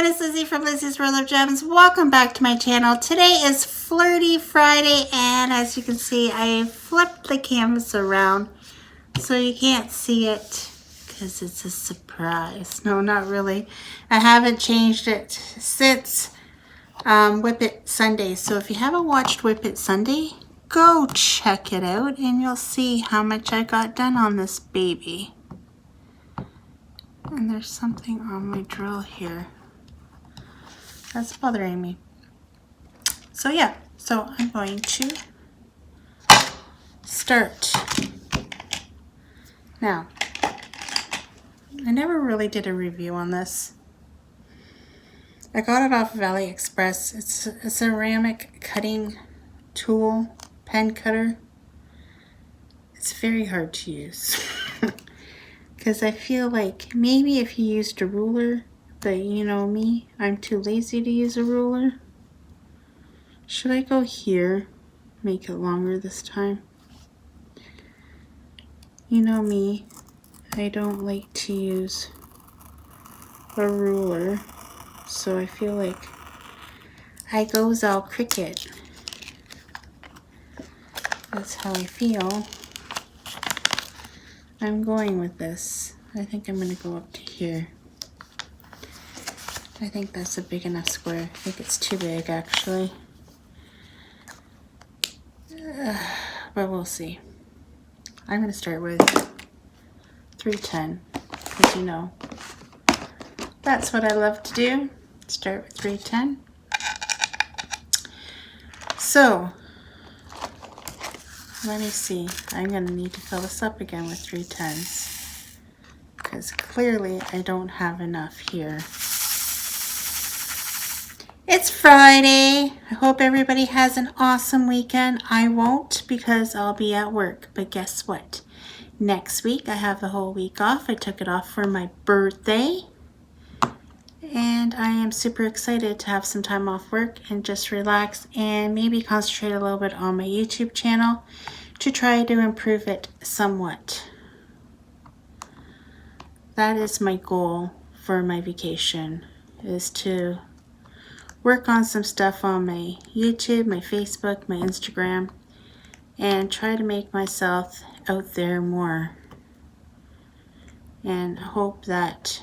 it's Lizzie from Lizzie's World of Gems. Welcome back to my channel. Today is Flirty Friday, and as you can see, I flipped the canvas around so you can't see it because it's a surprise. No, not really. I haven't changed it since WIP&Chat Sunday. So if you haven't watched WIP&Chat Sunday, go check it out and you'll see how much I got done on this baby. And there's something on my drill here that's bothering me. So yeah, so I'm going to start. Now, I never really did a review on this. I got it off of AliExpress. It's a ceramic cutting tool, pen cutter. It's very hard to use. Because I feel like maybe if you used a ruler, but you know me, I'm too lazy to use a ruler. Should I go here, make it longer this time? You know me, I don't like to use a ruler, so I feel like I goes all crooked. That's how I feel. I'm going with this. I think I'm going to go up to here. I think that's a big enough square. I think it's too big, actually. But we'll see. I'm going to start with 310, because you know, that's what I love to do. Start with 310. So, let me see. I'm going to need to fill this up again with 310s, because clearly I don't have enough here. It's Friday. I hope everybody has an awesome weekend. I won't because I'll be at work. But guess what? Next week I have the whole week off. I took it off for my birthday. And I am super excited to have some time off work and just relax and maybe concentrate a little bit on my YouTube channel to try to improve it somewhat. That is my goal for my vacation, is to work on some stuff on my YouTube, my Facebook, my Instagram, and try to make myself out there more. And hope that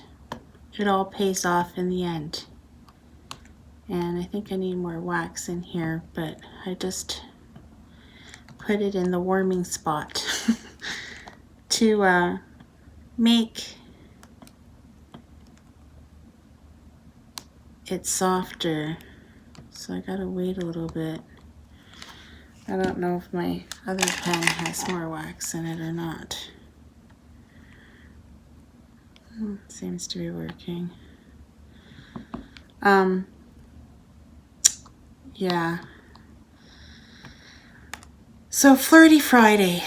it all pays off in the end. And I think I need more wax in here, but I just put it in the warming spot to make it softer. So I gotta wait a little bit. I don't know if my other pen has more wax in it or not. Seems to be working. Yeah. So Flirty Friday.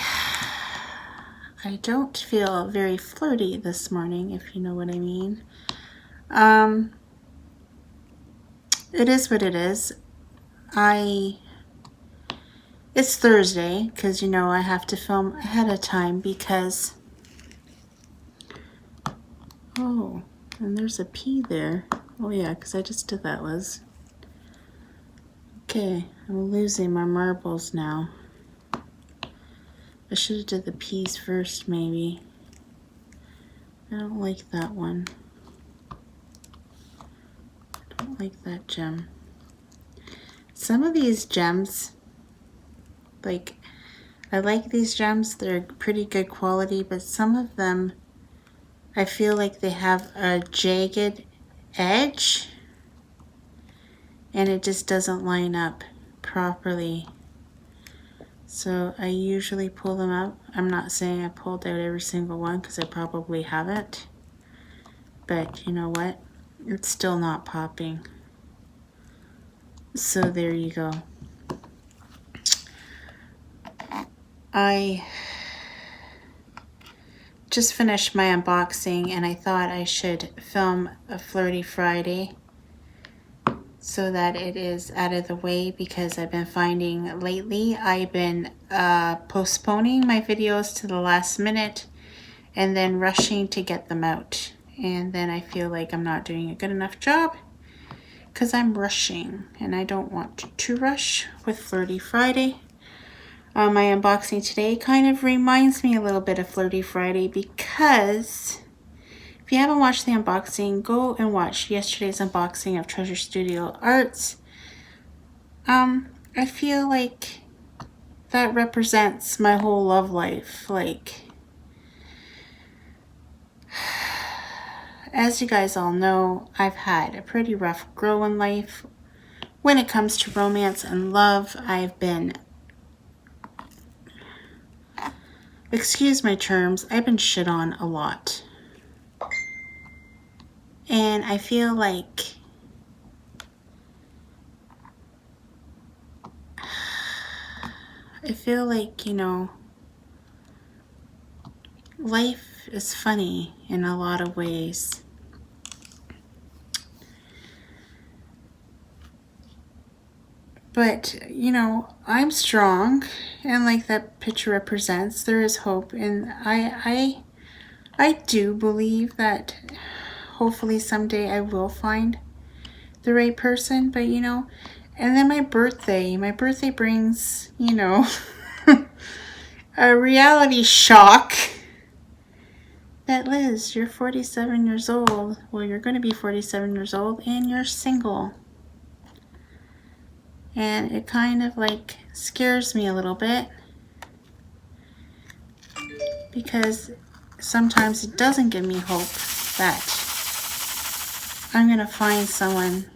I don't feel very flirty this morning, if you know what I mean. It is what it is. It's Thursday, because you know I have to film ahead of time because, oh, and there's a P there. Oh yeah, because I just did that, Liz. Okay, I'm losing my marbles now. I should have did the P's first, maybe. I don't like that one. I don't like that gem. Some of these gems, like, I like these gems. They're pretty good quality, but some of them, I feel like they have a jagged edge and it just doesn't line up properly. So I usually pull them up. I'm not saying I pulled out every single one because I probably haven't. But you know what? It's still not popping. So there you go. I just finished my unboxing and I thought I should film a Flirty Friday so that it is out of the way, because I've been finding lately I've been postponing my videos to the last minute and then rushing to get them out. And then I feel like I'm not doing a good enough job because I'm rushing and I don't want to rush with Flirty Friday. My unboxing today kind of reminds me a little bit of Flirty Friday because if you haven't watched the unboxing, go and watch yesterday's unboxing of Treasure Studio Arts. I feel like that represents my whole love life. Like, as you guys all know, I've had a pretty rough grow in life. When it comes to romance and love, I've been, excuse my terms, I've been shit on a lot. And I feel like you know, life is funny in a lot of ways. But, you know, I'm strong, and like that picture represents, there is hope, and I do believe that hopefully someday I will find the right person. But, you know, and then my birthday brings, you know, a reality shock that Liz, you're 47 years old. Well, you're going to be 47 years old and you're single. And it kind of like scares me a little bit because sometimes it doesn't give me hope that I'm going to find someone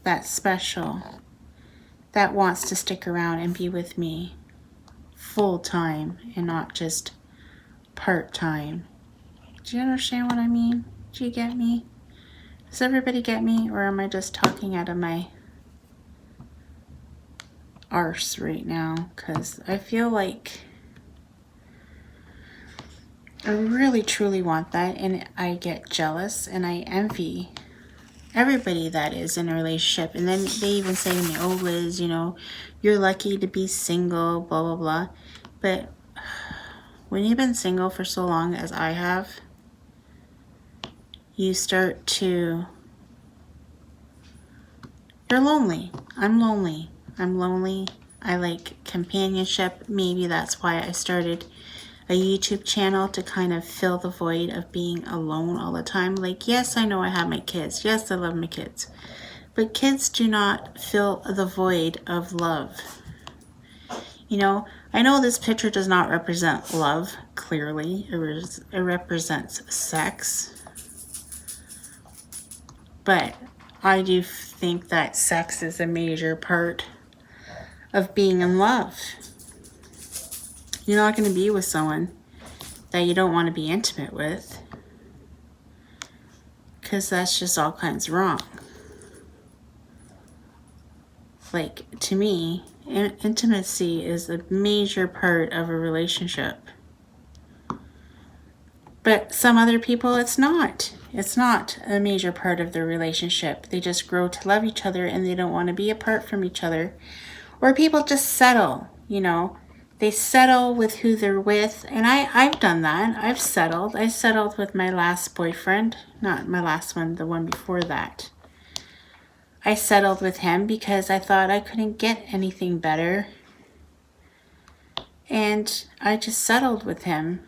that's special, that wants to stick around and be with me full time and not just part time. Do you understand what I mean? Do you get me? Does everybody get me, or am I just talking out of my arse right now? Because I feel like I really truly want that, and I get jealous and I envy everybody that is in a relationship. And then they even say to me, oh Liz, you know, you're lucky to be single, blah blah blah. But when you've been single for so long as I have, you start to, you're lonely. I'm lonely. I like companionship. Maybe that's why I started a YouTube channel, to kind of fill the void of being alone all the time. Like, yes, I know I have my kids. Yes, I love my kids. But kids do not fill the void of love. You know, I know this picture does not represent love, clearly. It represents sex. But I do think that sex is a major part of being in love. You're not going to be with someone that you don't want to be intimate with, because that's just all kinds wrong. Like, to me, intimacy is a major part of a relationship. But some other people, it's not. It's not a major part of their relationship. They just grow to love each other and they don't want to be apart from each other. Or people just settle, you know. They settle with who they're with. And I've done that. I've settled. I settled with my last boyfriend. Not my last one, the one before that. I settled with him because I thought I couldn't get anything better. And I just settled with him,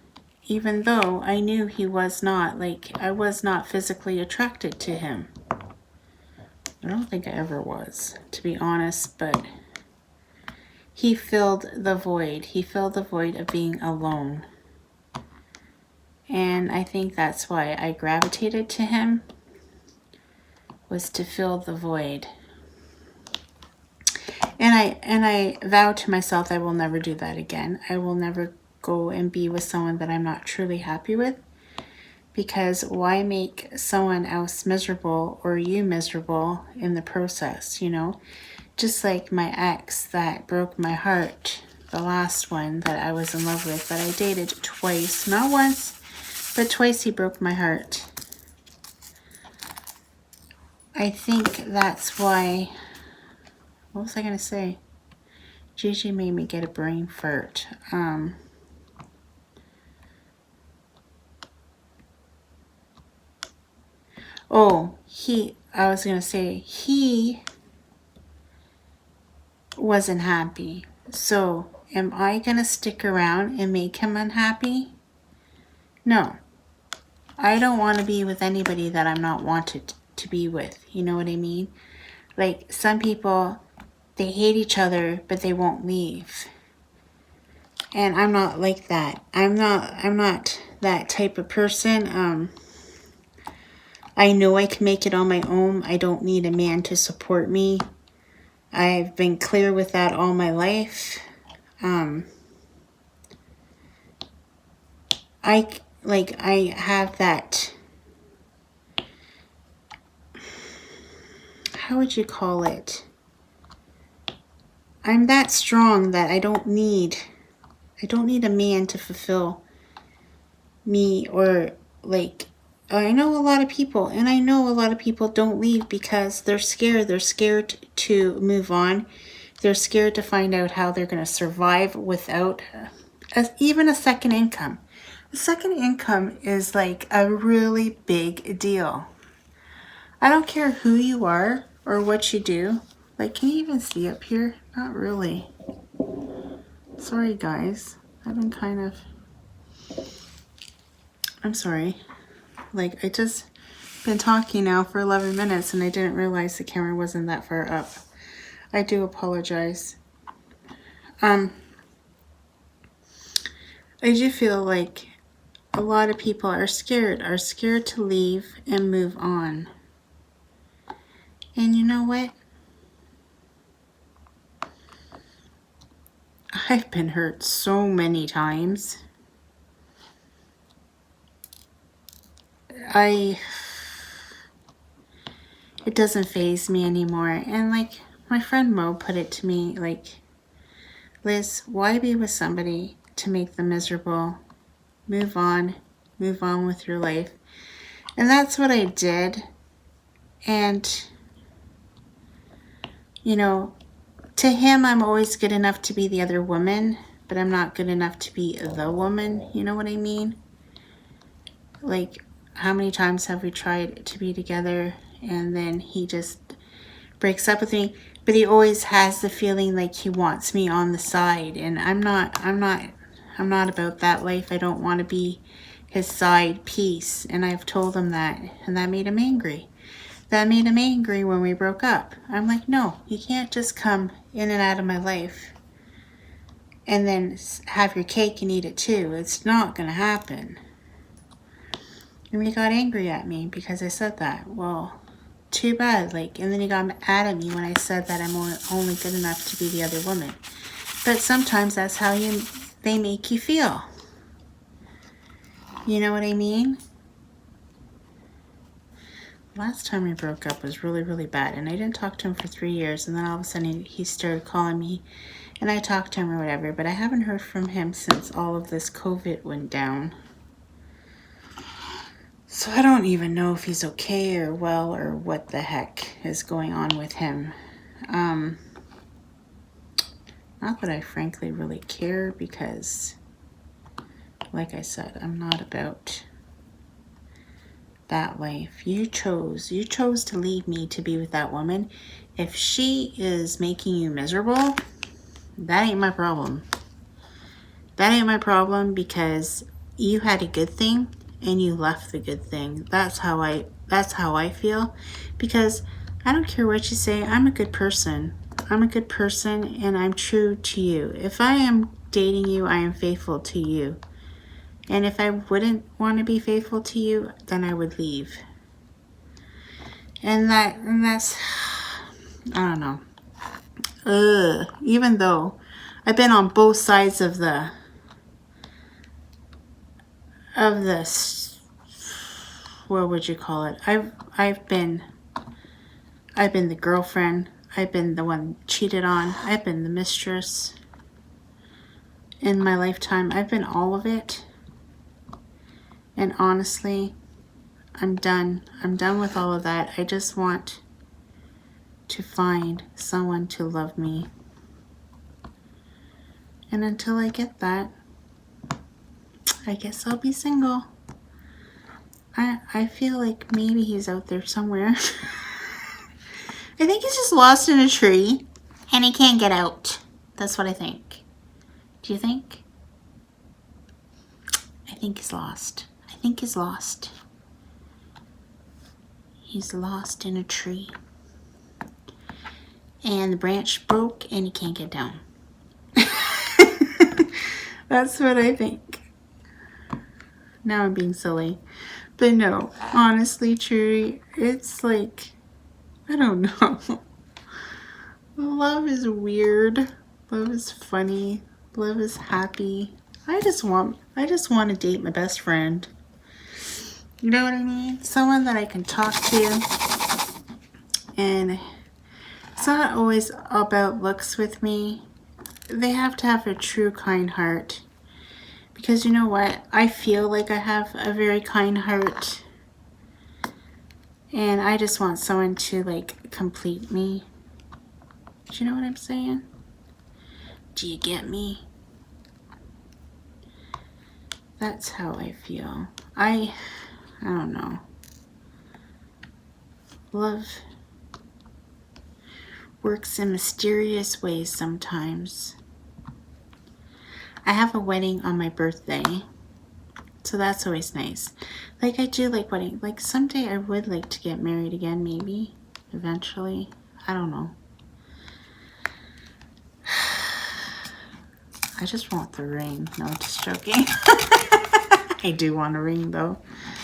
even though I knew he was not, like, I was not physically attracted to him. I don't think I ever was, to be honest, but he filled the void. He filled the void of being alone. And I think that's why I gravitated to him, was to fill the void. And I vowed to myself I will never do that again. I will never go and be with someone that I'm not truly happy with, because why make someone else miserable or you miserable in the process, you know? Just like my ex that broke my heart, the last one that I was in love with, that I dated twice, not once, but twice he broke my heart. I think that's why, what was I going to say? Gigi made me get a brain fart. Oh, I was going to say, he wasn't happy. So am I going to stick around and make him unhappy? No. I don't want to be with anybody that I'm not wanted to be with. You know what I mean? Like, some people, they hate each other, but they won't leave. And I'm not like that. I'm not that type of person. I know I can make it on my own. I don't need a man to support me. I've been clear with that all my life. I have that, how would you call it? I'm that strong that I don't need a man to fulfill me, or like, I know a lot of people, and I know a lot of people don't leave because they're scared. They're scared to move on. They're scared to find out how they're going to survive without even a second income. A second income is like a really big deal. I don't care who you are or what you do. Like, can you even see up here? Not really. Sorry, guys. I've been kind of... I'm sorry. Like, I just been talking now for 11 minutes and I didn't realize the camera wasn't that far up. I do apologize. I do feel like a lot of people are scared to leave and move on. And you know what? I've been hurt so many times. It doesn't faze me anymore. And like my friend Mo put it to me, like, Liz, why be with somebody to make them miserable? Move on with your life. And that's what I did. And, you know, to him, I'm always good enough to be the other woman, but I'm not good enough to be the woman. You know what I mean? Like, how many times have we tried to be together and then he just breaks up with me, but he always has the feeling like he wants me on the side, and I'm not about that life. I don't want to be his side piece, and I've told him that, and that made him angry. That made him angry when we broke up. I'm like, no, you can't just come in and out of my life and then have your cake and eat it too. It's not gonna happen. And he got angry at me because I said that. Well, too bad. Like, and then he got mad at me when I said that I'm only good enough to be the other woman. But sometimes that's how they make you feel. You know what I mean? Last time we broke up was really, really bad, and I didn't talk to him for 3 years, and then all of a sudden he started calling me, and I talked to him or whatever, but I haven't heard from him since all of this COVID went down. So I don't even know if he's okay or well or what the heck is going on with him. Not that I frankly really care, because, like I said, I'm not about that life. You chose to leave me to be with that woman. If she is making you miserable, that ain't my problem. That ain't my problem, because you had a good thing and you left the good thing. That's how I feel, because I don't care what you say. I'm a good person. I'm a good person, and I'm true to you. If I am dating you, I am faithful to you. And if I wouldn't want to be faithful to you, then I would leave. And that's, I don't know. Even though I've been on both sides of this, what would you call it? I've been the girlfriend. I've been the one cheated on. I've been the mistress. In my lifetime, I've been all of it. And honestly, I'm done. I'm done with all of that. I just want to find someone to love me. And until I get that, I guess I'll be single. I feel like maybe he's out there somewhere. I think he's just lost in a tree and he can't get out. That's what I think. Do you think? I think he's lost. I think he's lost. He's lost in a tree. And the branch broke and he can't get down. That's what I think. Now I'm being silly. But no, honestly, Chewy, it's like, I don't know. Love is weird. Love is funny. Love is happy. I just want to date my best friend. You know what I mean? Someone that I can talk to. And it's not always about looks with me. They have to have a true kind heart. Because you know what? I feel like I have a very kind heart. And I just want someone to like complete me. Do you know what I'm saying? Do you get me? That's how I feel. I don't know. Love works in mysterious ways sometimes. I have a wedding on my birthday, so that's always nice. Like I do like wedding. Like someday I would like to get married again, maybe, eventually. I don't know. I just want the ring. No, just joking. I do want a ring though.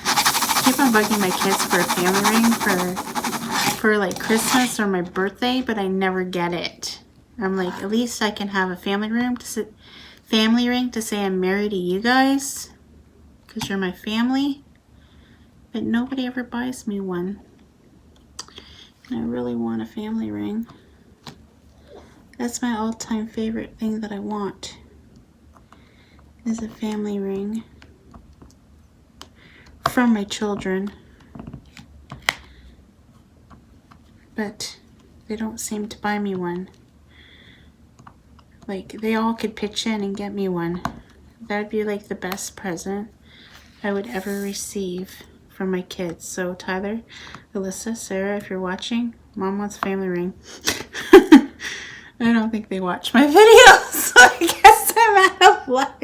I keep on bugging my kids for a family ring for like Christmas or my birthday, but I never get it. I'm like, at least I can have a family ring to say I'm married to you guys, because you're my family. But nobody ever buys me one. And I really want a family ring. That's my all-time favorite thing that I want, is a family ring from my children. But they don't seem to buy me one. Like, they all could pitch in and get me one. That would be like the best present I would ever receive from my kids. So Tyler, Alyssa, Sarah, if you're watching, Mom wants a family ring. I don't think they watch my videos, so I guess I'm out of luck.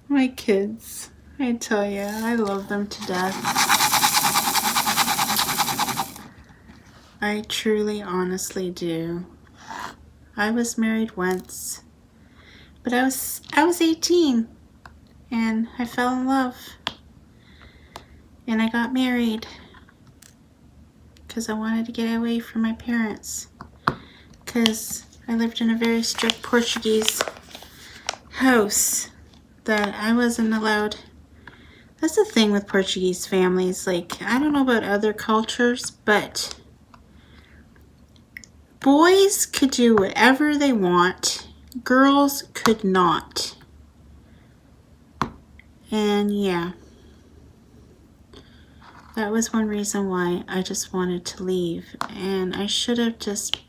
My kids, I tell you, I love them to death. I truly, honestly do. I was married once, but I was 18, and I fell in love, and I got married because I wanted to get away from my parents, because I lived in a very strict Portuguese house that I wasn't allowed. That's the thing with Portuguese families. Like, I don't know about other cultures, but boys could do whatever they want. Girls could not. And yeah, that was one reason why I just wanted to leave. And I should have just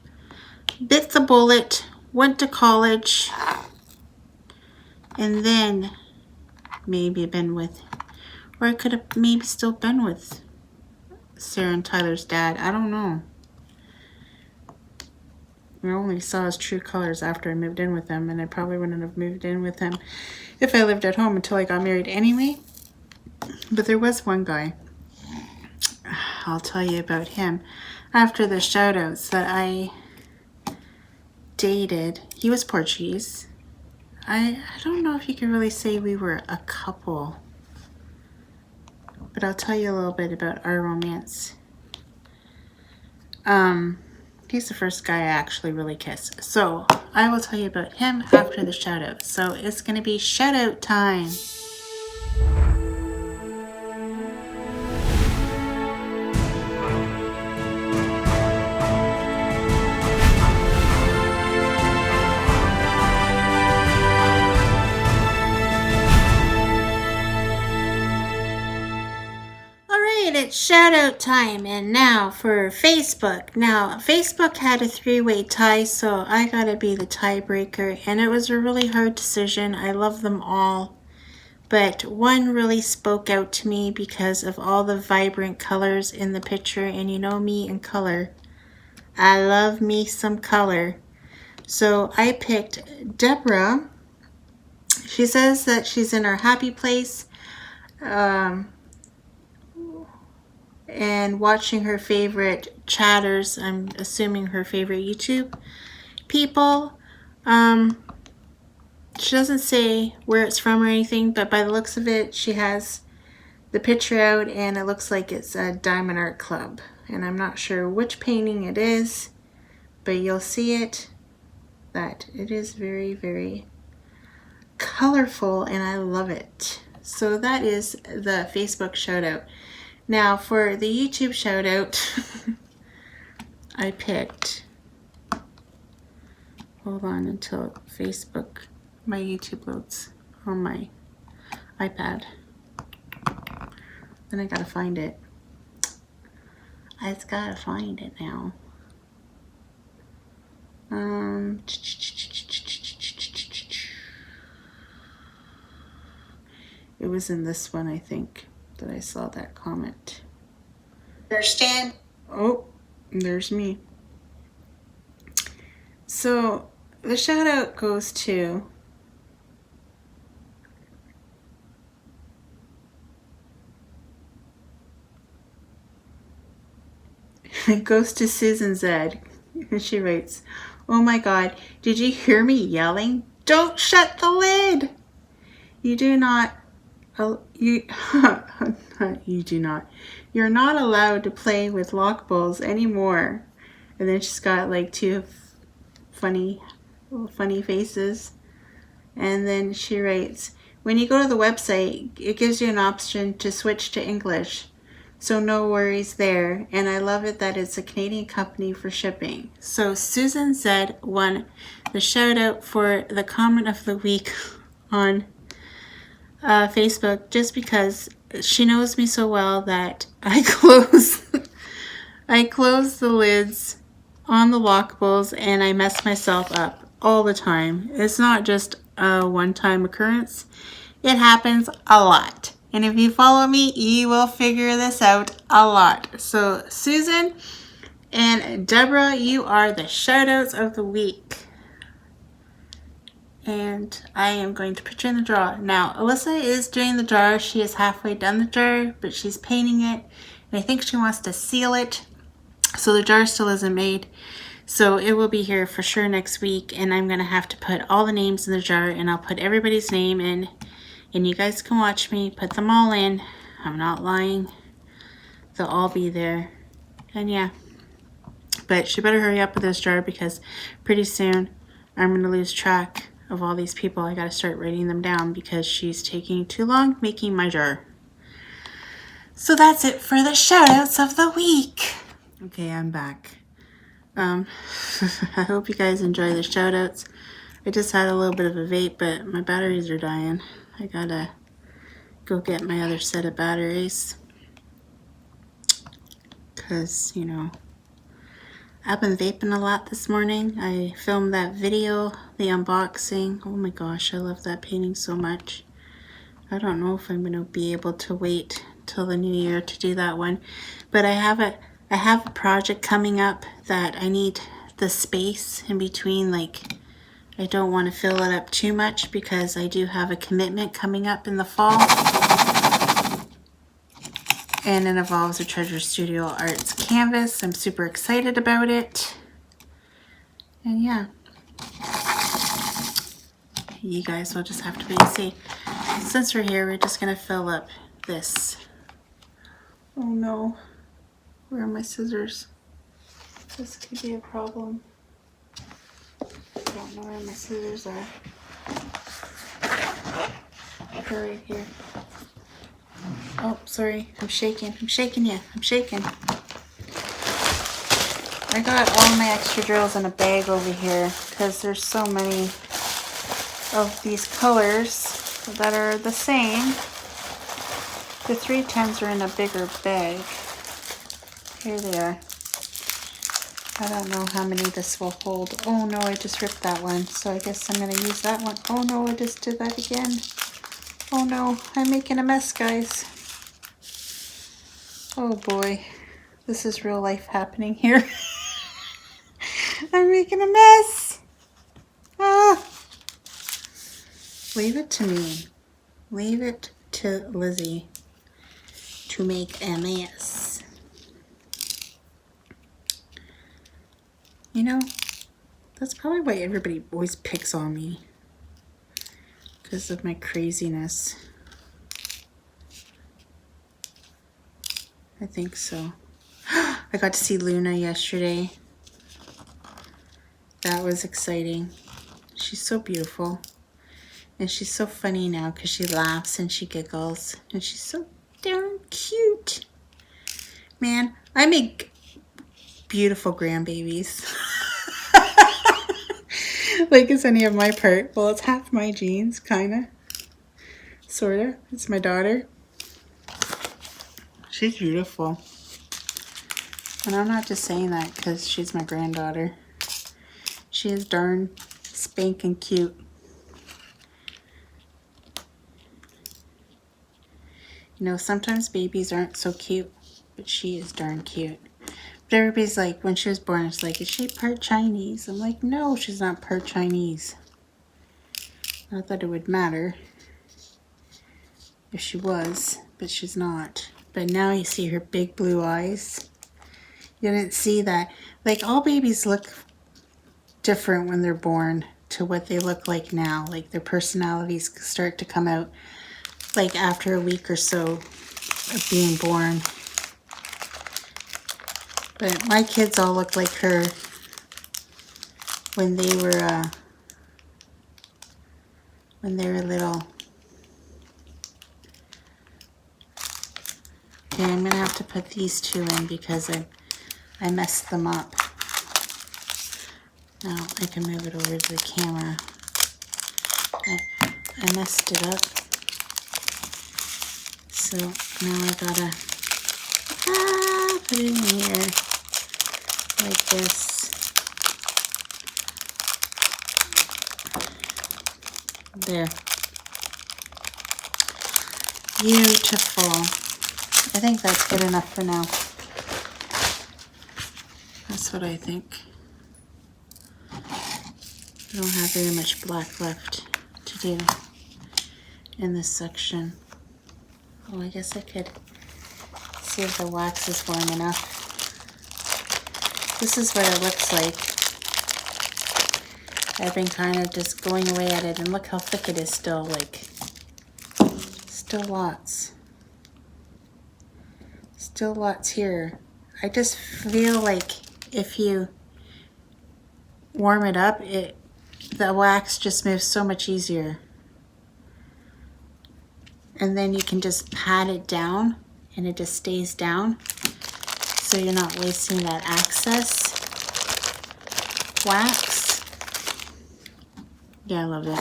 bit the bullet, went to college, and then maybe been with, or I could have maybe still been with Sarah and Tyler's dad. I don't know. I only saw his true colors after I moved in with him, and I probably wouldn't have moved in with him if I lived at home until I got married anyway. But there was one guy, I'll tell you about him after the shoutouts, that I dated. He was Portuguese. I don't know if you can really say we were a couple, but I'll tell you a little bit about our romance. He's the first guy I actually really kissed. So I will tell you about him after the shout out. So it's going to be shout out time. It's shout out time, and now for Facebook. Now, Facebook had a 3-way tie, so I gotta be the tiebreaker, and it was a really hard decision. I love them all, but one really spoke out to me because of all the vibrant colors in the picture, and you know me and color. I love me some color. So I picked Deborah. She says that she's in her happy place and watching her favorite chatters. I'm assuming her favorite YouTube people. She doesn't say where it's from or anything, but by the looks of it, she has the picture out and it looks like it's a Diamond Art Club. And I'm not sure which painting it is, but you'll see it, that it is very, very colorful and I love it. So that is the Facebook shout out. Now for the YouTube shout out, I picked, hold on until Facebook, my YouTube loads on my iPad. Then I gotta find it. I just gotta find it now. It was in this one, I think, that I saw that comment. Understand? Oh, there's me. So the shout out goes to Susan Zed. And she writes, "Oh my God, did you hear me yelling? Don't shut the lid! You do not, you do not. You're not allowed to play with lock balls anymore." And then she's got like two funny faces. And then she writes, "When you go to the website, it gives you an option to switch to English. So no worries there. And I love it that it's a Canadian company for shipping." So Susan Zed won the shout out for the comment of the week on Facebook, just because she knows me so well that I close the lids on the lock bowls and I mess myself up all the time. It's not just a one-time occurrence. It happens a lot. And if you follow me, you will figure this out a lot. So Susan and Deborah, you are the shout outs of the week. And I am going to put you in the jar. Now, Alyssa is doing the jar. She is halfway done the jar, but she's painting it. And I think she wants to seal it. So the jar still isn't made. So it will be here for sure next week. And I'm going to have to put all the names in the jar. And I'll put everybody's name in. And you guys can watch me put them all in. I'm not lying. They'll all be there. And yeah. But she better hurry up with this jar because pretty soon I'm going to lose track of all these people. I got to start writing them down because she's taking too long making my jar. So that's it for the shout outs of the week. Okay, I'm back. I hope you guys enjoy the shout outs. I just had a little bit of a vape, but my batteries are dying. I gotta go get my other set of batteries. Because, you know, I've been vaping a lot this morning. I filmed that video, the unboxing. Oh my gosh, I love that painting so much. I don't know if I'm going to be able to wait till the new year to do that one. But I have a project coming up that I need the space in between. Like, I don't want to fill it up too much because I do have a commitment coming up in the fall. And it involves a Treasure Studio Arts canvas. I'm super excited about it. And yeah. You guys will just have to wait and see. Since we're here, we're just going to fill up this. Oh no. Where are my scissors? This could be a problem. I don't know where my scissors are. They're right here. Oh, sorry. I'm shaking. I'm shaking you. I'm shaking. I got all my extra drills in a bag over here because there's so many of these colors that are the same. The 310s are in a bigger bag. Here they are. I don't know how many this will hold. Oh no, I just ripped that one. So I guess I'm going to use that one. Oh no, I just did that again. Oh no, I'm making a mess, guys. Oh boy, this is real life happening here. I'm making a mess. Ah. Leave it to me. Leave it to Lizzie to make a mess. You know, that's probably why everybody always picks on me. Because of my craziness. I think so. I got to see Luna yesterday. That was exciting. She's so beautiful. And she's so funny now because she laughs and she giggles. And she's so darn cute. Man, I make beautiful grandbabies. Like it's any of my part. Well, it's half my genes, kinda. Sorta. It's my daughter. She's beautiful. And I'm not just saying that because she's my granddaughter. She is darn spanking cute. You know, sometimes babies aren't so cute, but she is darn cute. But everybody's like, when she was born, it's like, is she part Chinese? I'm like, no, she's not part Chinese. Not that it would matter if she was, but she's not. But now you see her big blue eyes. You didn't see that. Like, all babies look different when they're born to what they look like now. Like, their personalities start to come out, like, after a week or so of being born. But my kids all look like her when they were little. Okay, I'm gonna have to put these two in because I messed them up. Now I can move it over to the camera. I messed it up. So now I gotta put it in here like this. There. Beautiful. I think that's good enough for now. That's what I think. I don't have very much black left to do in this section. Oh, I guess I could see if the wax is warm enough. This is what it looks like. I've been kind of just going away at it, and look how thick it is still, like, still lots. Still lots here. I just feel like if you warm it up, the wax just moves so much easier. And then you can just pat it down and it just stays down. So you're not wasting that excess wax. Yeah, I love it.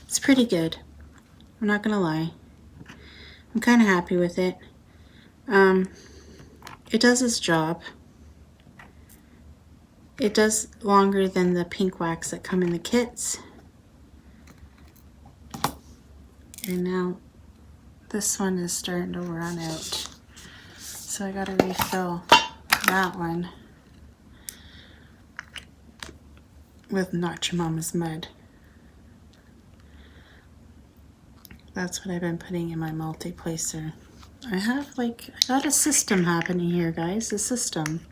It's pretty good. I'm not gonna lie. I'm kind of happy with it. It does its job. It does longer than the pink wax that come in the kits. And now this one is starting to run out. So I gotta refill that one with Not Your Mama's Mud. That's what I've been putting in my multi-placer. I got a system happening here, guys, a system.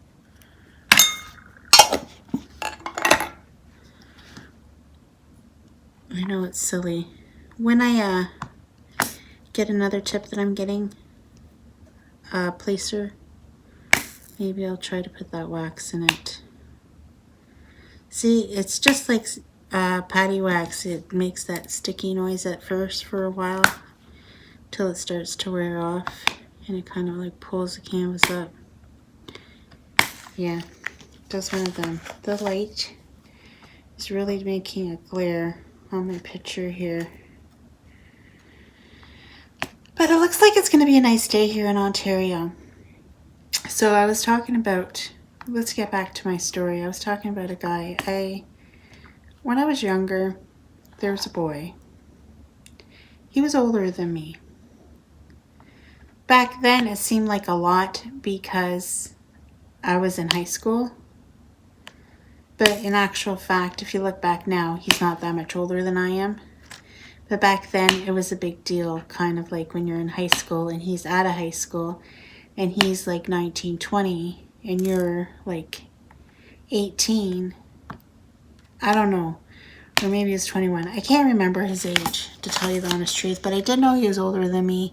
I know it's silly. When I get another tip that I'm getting, placer, maybe I'll try to put that wax in it. See, it's just like patty wax. It makes that sticky noise at first for a while till it starts to wear off, and it kind of like pulls the canvas up. Yeah, just one of them. The light is really making a glare on my picture here. But it looks like it's going to be a nice day here in Ontario. So I was talking about, let's get back to my story. I was talking about a guy. When I was younger, there was a boy. he was older than me. Back then, it seemed like a lot because I was in high school. But in actual fact, if you look back now, he's not that much older than I am. But back then, it was a big deal, kind of like when you're in high school and he's out of high school and he's like 19, 20 and you're like 18. I don't know. Or maybe he was 21. I can't remember his age, to tell you the honest truth. But I did know he was older than me.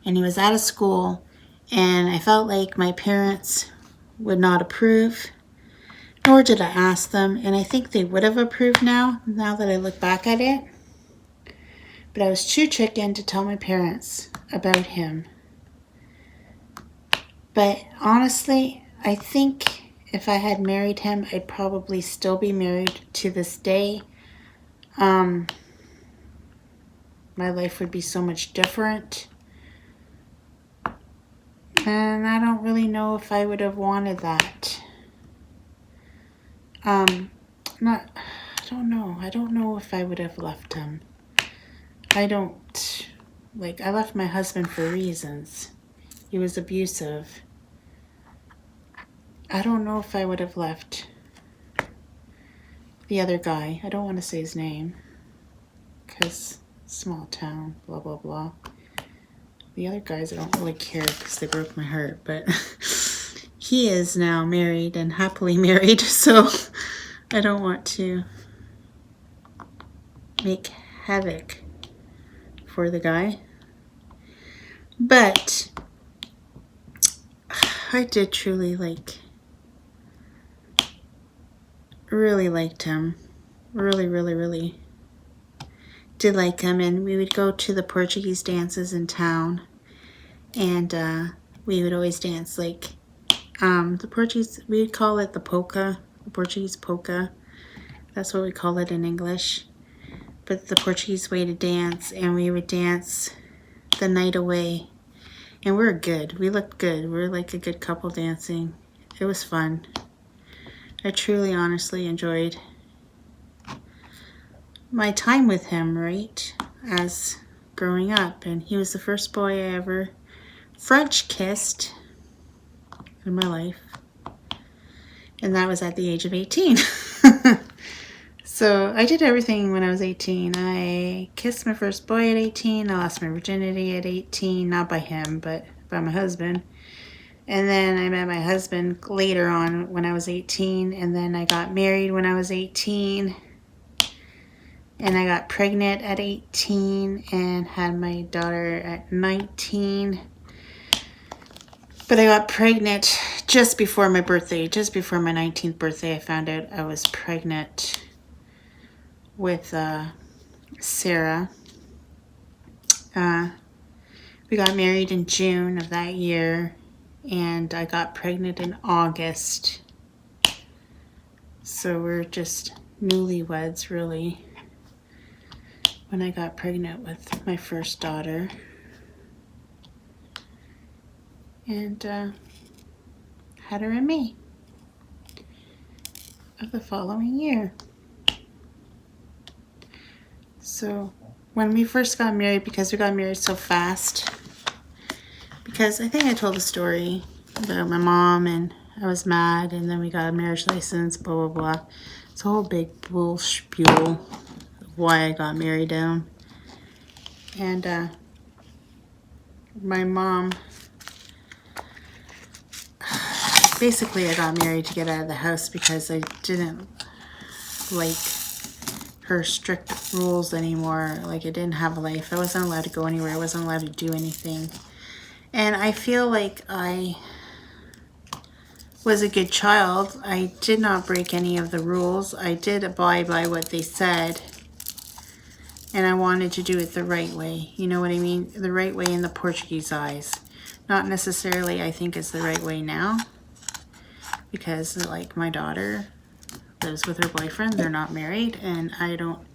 And he was out of school. And I felt like my parents would not approve. Nor did I ask them. And I think they would have approved now that I look back at it. But I was too chicken to tell my parents about him. But honestly, I think if I had married him, I'd probably still be married to this day. My life would be so much different. And I don't really know if I would have wanted that. I don't know. I don't know if I would have left him. I left my husband for reasons. He was abusive. I don't know if I would have left the other guy. I don't want to say his name because small town, blah, blah, blah. The other guys, I don't really care because they broke my heart, but he is now married and happily married, so I don't want to make havoc for the guy. But I did truly really liked him. Really, really, really did like him. And we would go to the Portuguese dances in town. And we would always dance the Portuguese, we would call it the polka, the Portuguese polka. That's what we call it in English. But the Portuguese way to dance. And we would dance the night away. And we were good. We looked good. We were like a good couple dancing. It was fun. I truly, honestly enjoyed my time with him, right? As growing up. And he was the first boy I ever French kissed in my life. And that was at the age of 18. So I did everything when I was 18. I kissed my first boy at 18. I lost my virginity at 18. Not by him, but by my husband. And then I met my husband later on when I was 18. And then I got married when I was 18. And I got pregnant at 18 and had my daughter at 19. But I got pregnant just before my birthday. Just before my 19th birthday, I found out I was pregnant with Sarah. We got married in June of that year. And I got pregnant in August. So we're just newlyweds, really, when I got pregnant with my first daughter. And had her in May of the following year. So when we first got married, because we got married so fast, because I think I told the story about my mom and I was mad and then we got a marriage license, blah, blah, blah. It's a whole big bull spiel of why I got married to him. And my mom, basically I got married to get out of the house because I didn't like her strict rules anymore. Like, I didn't have a life. I wasn't allowed to go anywhere. I wasn't allowed to do anything. And I feel like I was a good child. I did not break any of the rules. I did abide by what they said. And I wanted to do it the right way. You know what I mean? The right way in the Portuguese eyes. Not necessarily, I think, is the right way now. Because, like, my daughter lives with her boyfriend. They're not married. And I don't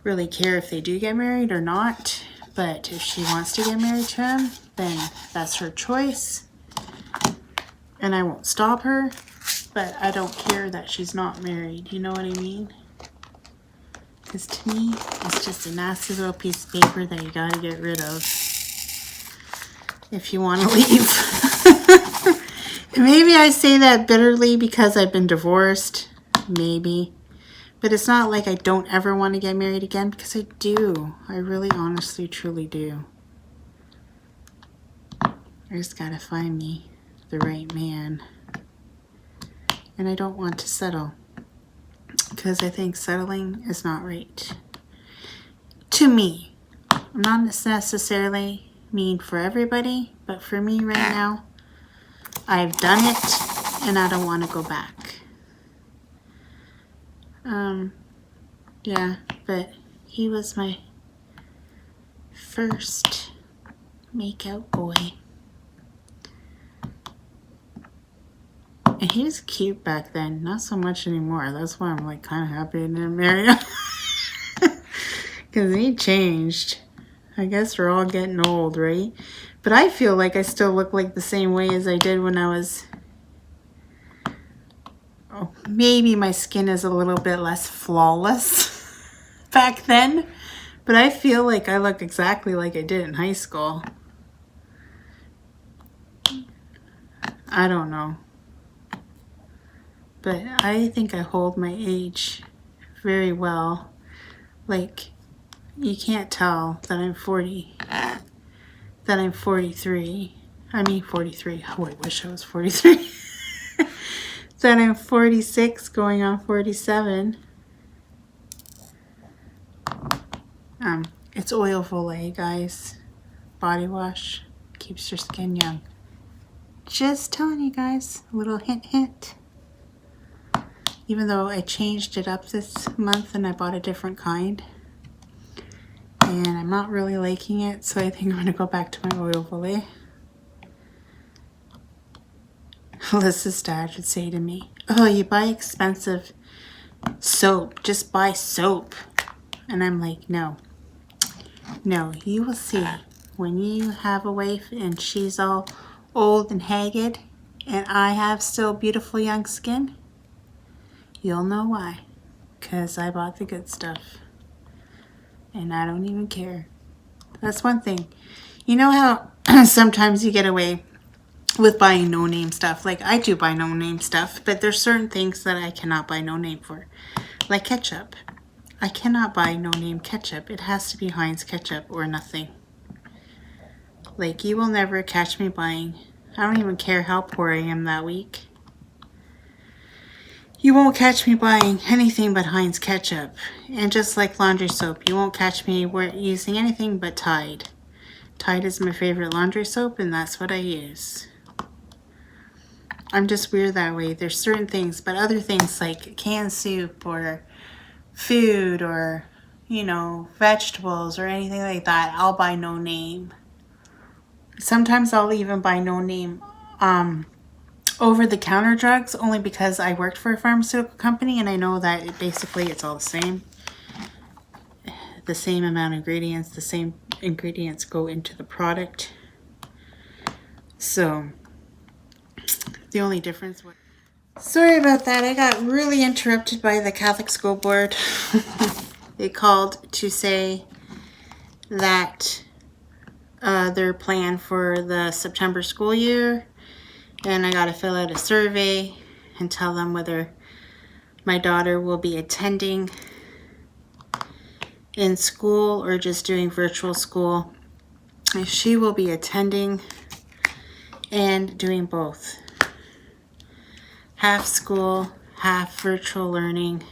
really care if they do get married or not. But if she wants to get married to him, then that's her choice. And I won't stop her. But I don't care that she's not married. You know what I mean? Because to me, it's just a nasty little piece of paper that you gotta get rid of if you want to leave. Maybe I say that bitterly because I've been divorced. Maybe. But it's not like I don't ever want to get married again, because I do. I really, honestly, truly do. I just gotta find me the right man. And I don't want to settle, because I think settling is not right. To me. I'm not necessarily mean for everybody, but for me right now, I've done it and I don't want to go back. Yeah, but he was my first makeout boy. And he was cute back then, not so much anymore. That's why I'm like kind of happy I didn't marry him. Because he changed. I guess we're all getting old, right? But I feel like I still look like the same way as I did when I was... Oh, maybe my skin is a little bit less flawless back then. But I feel like I look exactly like I did in high school. I don't know. But I think I hold my age very well. Like, you can't tell that I'm 40, that I'm 43. I mean 43. Oh, I wish I was 43. That I'm 46 going on 47. It's Oil of Olay, guys. Body wash. Keeps your skin young. Just telling you guys. A little hint, hint. Even though I changed it up this month and I bought a different kind. And I'm not really liking it, so I think I'm going to go back to my Oil of Olay. Alyssa's dad would say to me, oh, you buy expensive soap. Just buy soap. And I'm like, no. No, you will see. When you have a wife and she's all old and haggard and I have still beautiful young skin, you'll know why. Because I bought the good stuff. And I don't even care. That's one thing. You know how sometimes you get away with buying no-name stuff? Like, I do buy no-name stuff, but there's certain things that I cannot buy no-name for. Like ketchup. I cannot buy no-name ketchup. It has to be Heinz ketchup or nothing. Like, you will never catch me buying. I don't even care how poor I am that week. You won't catch me buying anything but Heinz ketchup. And just like laundry soap, you won't catch me using anything but Tide. Tide is my favorite laundry soap, and that's what I use. I'm just weird that way. There's certain things, but other things like canned soup or food or, you know, vegetables or anything like that, I'll buy no name. Sometimes I'll even buy no name over-the-counter drugs, only because I worked for a pharmaceutical company and I know that basically it's all the same. The same amount of ingredients, the same ingredients go into the product. So the only difference was... Sorry about that. I got really interrupted by the Catholic School Board. They called to say that their plan for the September school year, and I got to fill out a survey and tell them whether my daughter will be attending in school or just doing virtual school. And she will be attending and doing both. Half school, half virtual learning.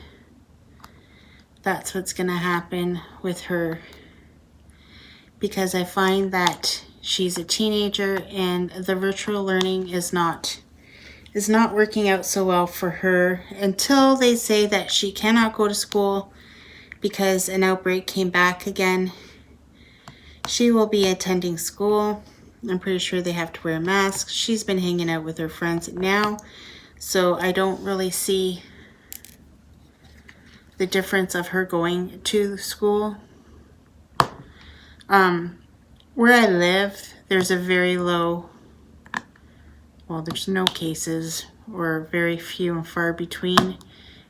That's what's going to happen with her, because I find that she's a teenager and the virtual learning is not working out so well for her until they say that she cannot go to school because an outbreak came back again. She will be attending school. I'm pretty sure they have to wear a mask. She's been hanging out with her friends now, so I don't really see the difference of her going to school. Where I live, there's a very low, well, there's no cases, or very few and far between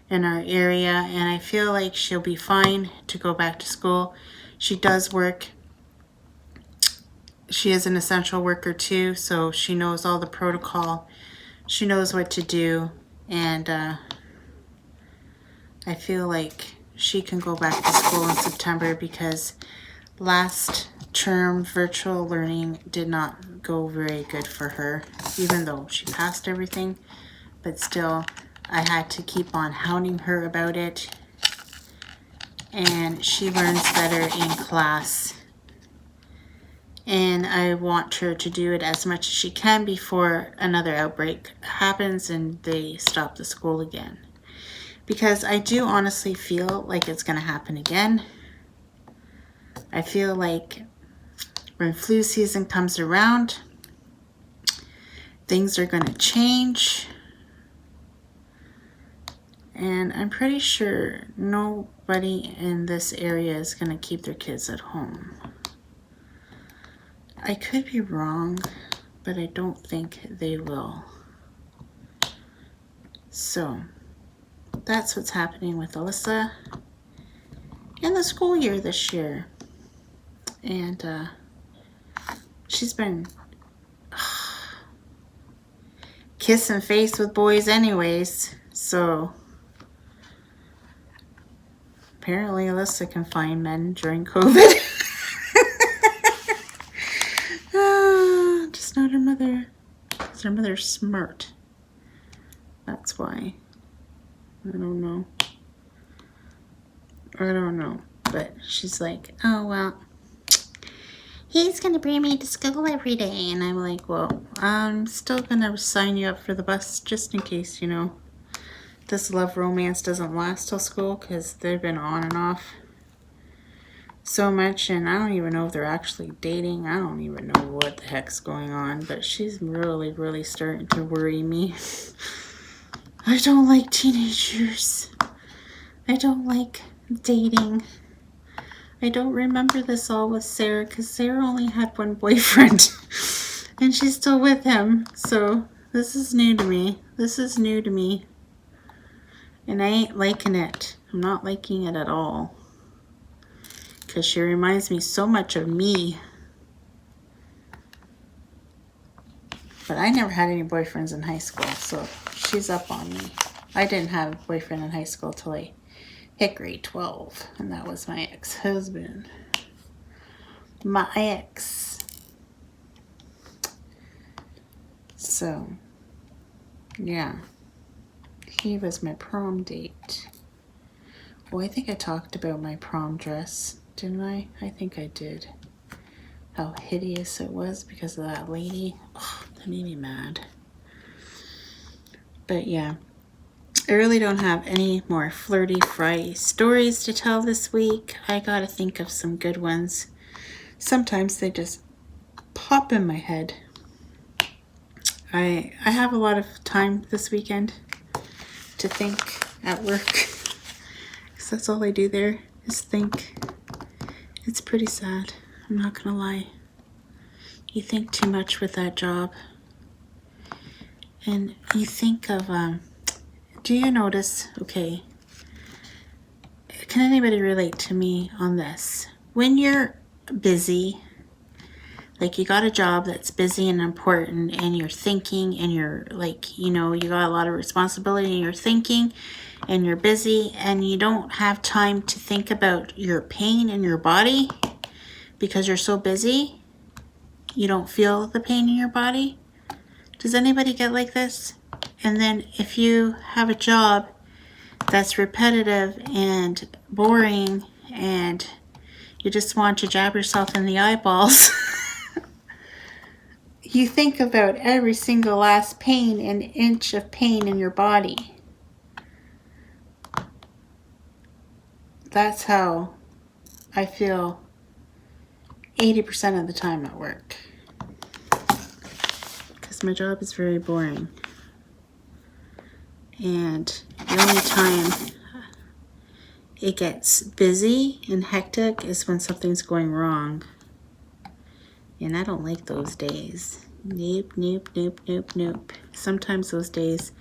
in our area, and I feel like she'll be fine to go back to school. She does work. She is an essential worker too, so she knows all the protocol. She knows what to do, and I feel like she can go back to school in September because last term virtual learning did not go very good for her, even though she passed everything. But still, I had to keep on hounding her about it, and she learns better in class. And I want her to do it as much as she can before another outbreak happens and they stop the school again. Because I do honestly feel like it's going to happen again. I feel like when flu season comes around, things are going to change. And I'm pretty sure nobody in this area is going to keep their kids at home. I could be wrong, but I don't think they will. So that's what's happening with Alyssa in the school year this year. And she's been kissing face with boys anyways, so apparently Alyssa can find men during COVID. Just not her mother. Because her mother's smart. That's why. I don't know. But she's like, oh, well, he's going to bring me to school every day. And I'm like, well, I'm still going to sign you up for the bus just in case, this love romance doesn't last till school, because they've been on and off so much, and I don't even know if they're actually dating. I don't even know what the heck's going on, but she's really, really starting to worry me. I don't like teenagers. I don't like dating. I don't remember this all with Sarah, because Sarah only had one boyfriend, and she's still with him, so this is new to me. And I ain't liking it. I'm not liking it at all. Because she reminds me so much of me. But I never had any boyfriends in high school, so she's up on me. I didn't have a boyfriend in high school till I hit grade 12. And that was my ex-husband. My ex. So, yeah. He was my prom date. Oh, I think I talked about my prom dress, didn't I? I think I did. How hideous it was because of that lady. Oh, that made me mad. But yeah, I really don't have any more Flirty Friday stories to tell this week. I gotta think of some good ones. Sometimes they just pop in my head. I have a lot of time this weekend to think at work, because that's all I do there is think. It's pretty sad, I'm not gonna lie. You think too much with that job, and you think of do you notice, okay, can anybody relate to me on this? When you're busy, like you got a job that's busy and important, and you're thinking, and you're like, you got a lot of responsibility, and you're thinking, and you're busy, and you don't have time to think about your pain in your body because you're so busy. You don't feel the pain in your body. Does anybody get like this? And then if you have a job that's repetitive and boring, and you just want to jab yourself in the eyeballs, you think about every single last pain and inch of pain in your body. That's how I feel 80% of the time at work. Because my job is very boring. And the only time it gets busy and hectic is when something's going wrong. And I don't like those days. Nope. Sometimes those days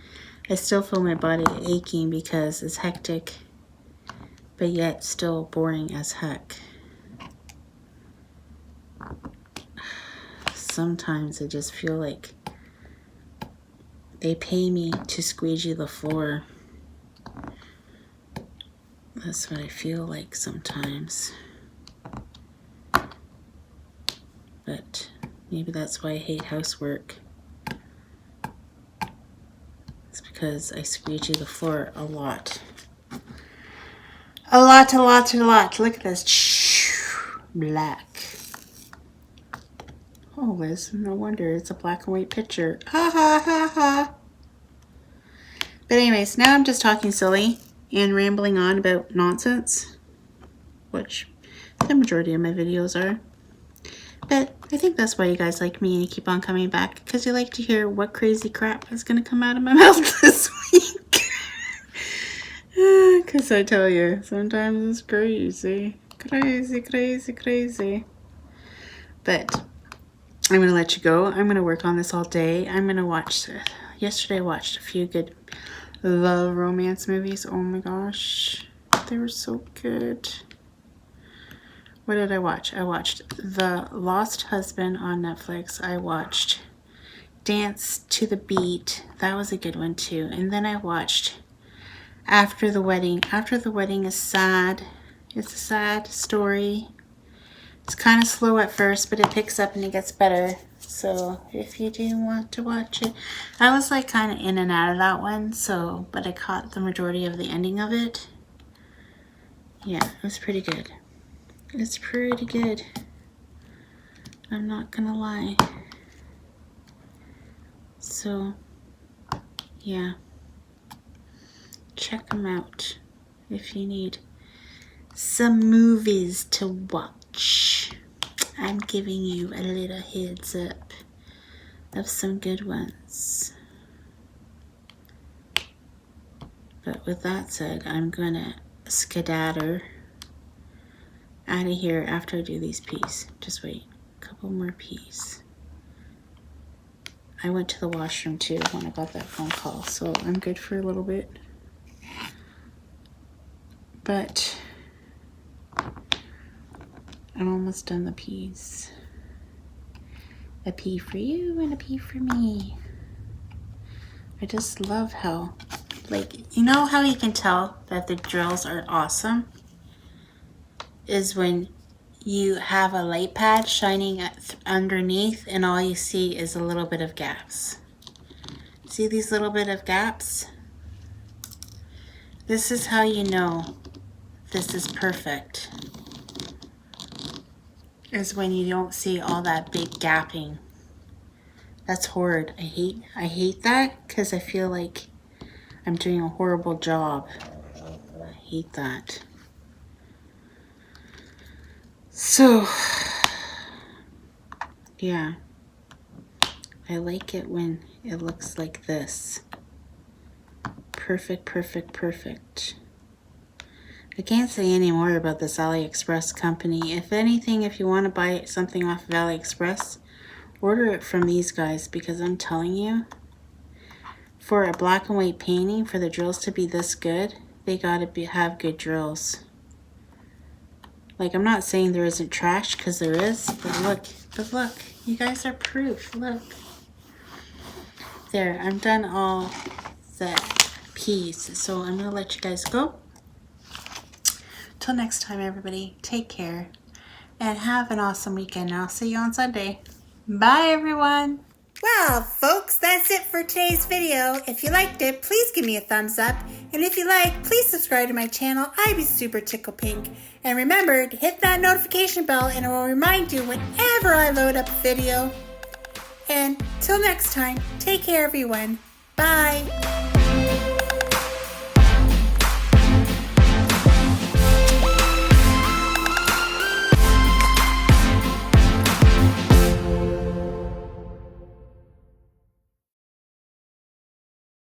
I still feel my body aching because it's hectic, but yet still boring as heck. Sometimes I just feel like they pay me to squeegee the floor. That's what I feel like sometimes. But maybe that's why I hate housework. It's because I squeegee the floor a lot. A lot. Look at this. Black. Oh, Liz, no wonder it's a black and white picture. Ha ha ha ha. But anyways, now I'm just talking silly and rambling on about nonsense, which the majority of my videos are. But I think that's why you guys like me and you keep on coming back, because you like to hear what crazy crap is going to come out of my mouth this week. Because I tell you, sometimes it's crazy. Crazy. But I'm going to let you go. I'm going to work on this all day. I'm going to watch, yesterday I watched a few good love romance movies. Oh my gosh, they were so good. What did I watch? I watched The Lost Husband on Netflix. I watched Dance to the Beat. That was a good one too. And then I watched After the Wedding. After the Wedding is sad. It's a sad story. It's kind of slow at first, but it picks up and it gets better. So if you do want to watch it, I was like kind of in and out of that one. So, but I caught the majority of the ending of it. Yeah, it was pretty good. It's pretty good. I'm not gonna lie. So, yeah. Check them out if you need some movies to watch. I'm giving you a little heads up of some good ones. But with that said, I'm gonna skedaddle out of here after I do these peas. Just wait, a couple more peas. I went to the washroom too when I got that phone call, so I'm good for a little bit. But I'm almost done the peas. A pea for you and a pea for me. I just love how, like, you know how you can tell that the drills are awesome? Is when you have a light pad shining underneath and all you see is a little bit of gaps. See these little bit of gaps? This is how you know this is perfect. Is when you don't see all that big gapping. That's horrid. I hate that because I feel like I'm doing a horrible job. I hate that. So, yeah. I like it when it looks like this. Perfect. I can't say any more about this AliExpress company. If anything, if you want to buy something off of AliExpress, order it from these guys, because I'm telling you, for a black and white painting, for the drills to be this good, they gotta have good drills. Like, I'm not saying there isn't trash, because there is, but look, you guys are proof. Look. There, I'm done all the peas, so I'm gonna let you guys go. Till next time, everybody, take care and have an awesome weekend. I'll see you on Sunday. Bye, everyone. Well, folks, that's it for today's video. If you liked it, please give me a thumbs up. And if you like, please subscribe to my channel. I'd be super tickle pink. And remember to hit that notification bell and it will remind you whenever I load up a video. And till next time, take care, everyone. Bye.